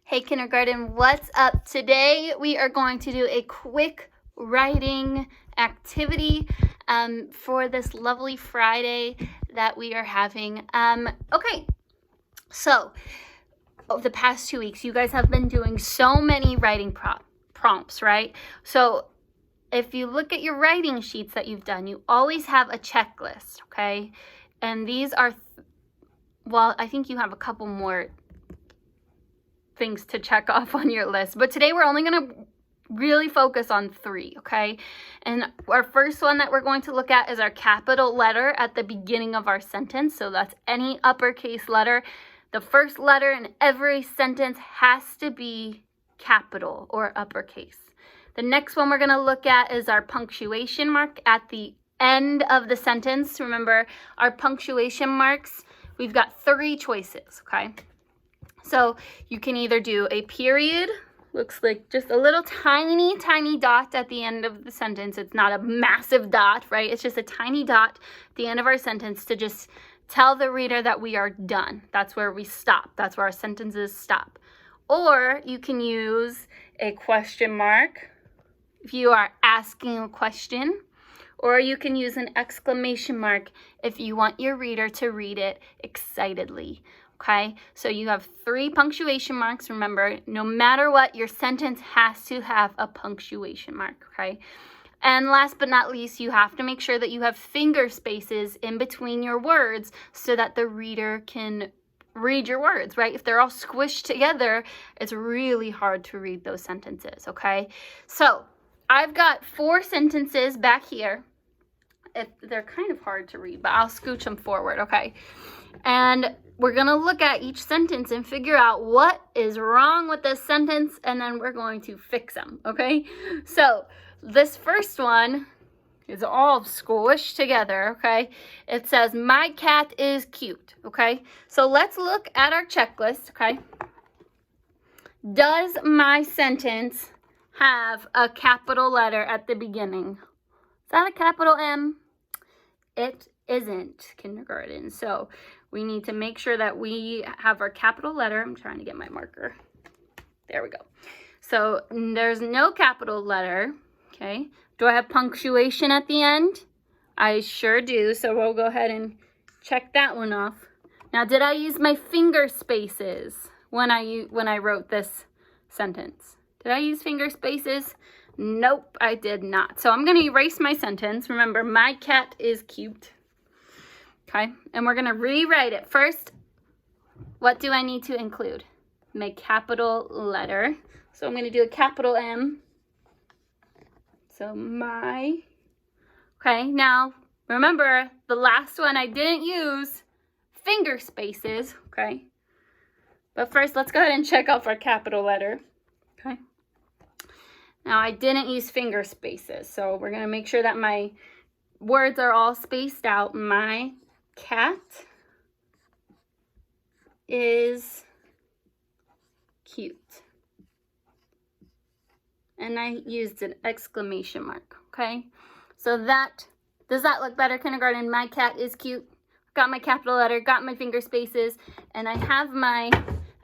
Hey kindergarten, what's up? Today we are going to do a quick writing activity for this lovely Friday that we are having. Okay, so over the past 2 weeks, you guys have been doing so many writing prompts, right? So if you look at your writing sheets that you've done, you always have a checklist, okay? And these are, well, I think you have a couple more things to check off on your list, but today we're only going to really focus on 3, okay? And our first one that we're going to look at is our capital letter at the beginning of our sentence. So that's any uppercase letter. The first letter in every sentence has to be capital or uppercase. The next one we're going to look at is our punctuation mark at the end of the sentence. Remember, our punctuation marks, we've got 3 choices, okay? So you can either do a period, looks like just a little tiny dot at the end of the sentence. It's not a massive dot, right? It's just a tiny dot at the end of our sentence to just tell the reader that we are done. That's where we stop. That's where our sentences stop. Or you can use a question mark if you are asking a question, or you can use an exclamation mark if you want your reader to read it excitedly. Okay, so you have 3 punctuation marks. Remember, no matter what, your sentence has to have a punctuation mark, okay? And last but not least, you have to make sure that you have finger spaces in between your words so that the reader can read your words, right? If they're all squished together, it's really hard to read those sentences, okay? So I've got 4 sentences back here. They're kind of hard to read, but I'll scooch them forward, okay? And we're going to look at each sentence and figure out what is wrong with this sentence, and then we're going to fix them, okay? So this first one is all squished together, okay? It says, my cat is cute, okay? So let's look at our checklist, okay? Does my sentence have a capital letter at the beginning? Is that a capital M? It isn't, kindergarten. So we need to make sure that we have our capital letter. I'm trying to get my marker. There we go. So there's no capital letter, okay? Do I have punctuation at the end? I sure do. So we'll go ahead and check that one off. Now, did I use my finger spaces when I wrote this sentence? Did I use finger spaces? Nope, I did not. So I'm going to erase my sentence. Remember, my cat is cute. Okay, and we're going to rewrite it. First, what do I need to include? My capital letter. So I'm going to do a capital M. So my. Okay, now remember, the last one I didn't use finger spaces. Okay, but first let's go ahead and check off our capital letter. Okay. Now, I didn't use finger spaces, so we're going to make sure that my words are all spaced out. My cat is cute. And I used an exclamation mark, okay? So does that look better, kindergarten? My cat is cute. Got my capital letter, got my finger spaces, and I have my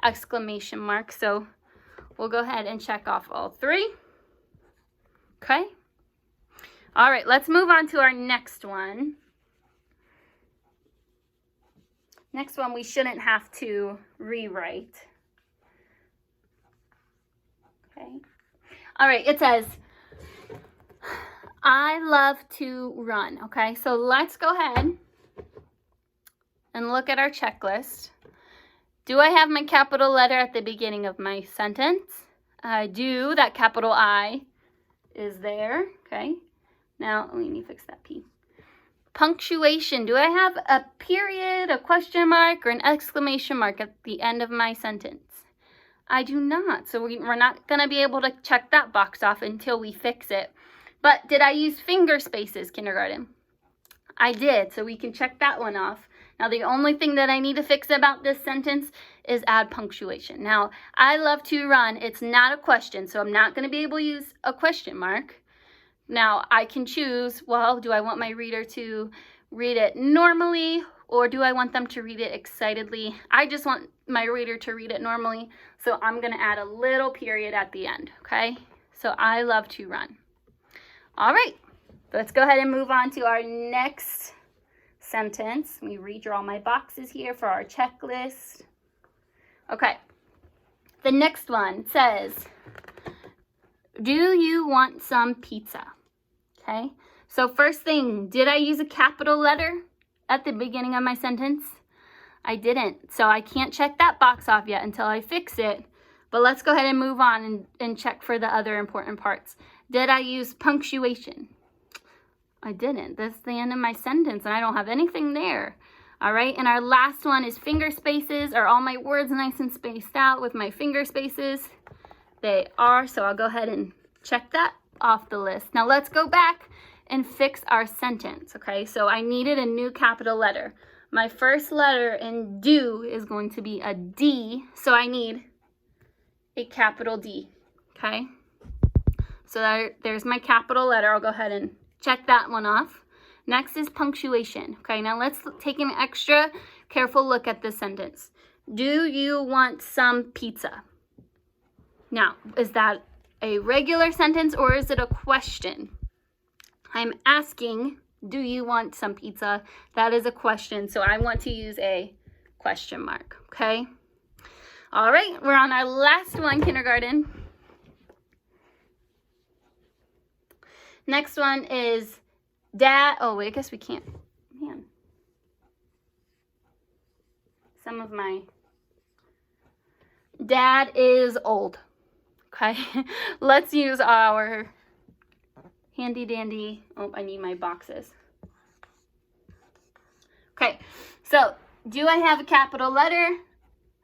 exclamation mark. So we'll go ahead and check off all 3. Okay. All right, let's move on to our next one. Next one we shouldn't have to rewrite. Okay. All right, it says, I love to run. Okay, so let's go ahead and look at our checklist. Do I have my capital letter at the beginning of my sentence? I do. That capital I is there, okay? Now, we need to fix that P. Punctuation. Do I have a period, a question mark, or an exclamation mark at the end of my sentence? I do not. So we're not going to be able to check that box off until we fix it. But did I use finger spaces, kindergarten? I did, so we can check that one off. Now, the only thing that I need to fix about this sentence is add punctuation. Now, I love to run. It's not a question, so I'm not going to be able to use a question mark. Now, I can choose, well, do I want my reader to read it normally or do I want them to read it excitedly? I just want my reader to read it normally, so I'm going to add a little period at the end, okay? So I love to run. All right, let's go ahead and move on to our next sentence. Let me redraw my boxes here for our checklist. Okay, the next one says, do you want some pizza? Okay, so first thing, did I use a capital letter at the beginning of my sentence? I didn't, so I can't check that box off yet until I fix it. But let's go ahead and move on and check for the other important parts. Did I use punctuation? I didn't. That's the end of my sentence, and I don't have anything there. All right, and our last one is finger spaces. Are all my words nice and spaced out with my finger spaces? They are, so I'll go ahead and check that off the list. Now let's go back and fix our sentence, okay? So I needed a new capital letter. My first letter in do is going to be a D, so I need a capital D, okay? So there's my capital letter. I'll go ahead and check that one off. Next is punctuation, okay? Now let's take an extra careful look at this sentence. Do you want some pizza? Now, is that a regular sentence or is it a question? I'm asking, do you want some pizza? That is a question, so I want to use a question mark, okay? All right, we're on our last one, kindergarten. Next one is Dad. Oh, wait, I guess we can't. Man. Some of my. Dad is old. Okay, let's use our handy dandy. Oh, I need my boxes. Okay, so do I have a capital letter?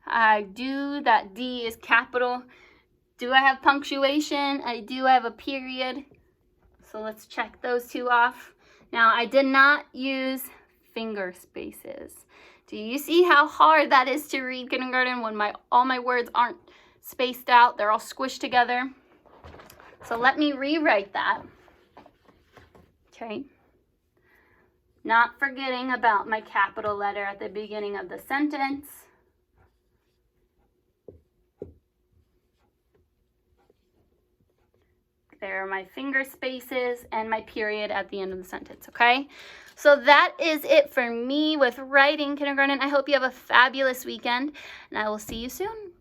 I do. That D is capital. Do I have punctuation? I do have a period. So let's check those two off. Now, I did not use finger spaces. Do you see how hard that is to read kindergarten when all my words aren't spaced out? They're all squished together. So let me rewrite that. Okay. Not forgetting about my capital letter at the beginning of the sentence. There are my finger spaces and my period at the end of the sentence, okay? So that is it for me with writing kindergarten. I hope you have a fabulous weekend, and I will see you soon.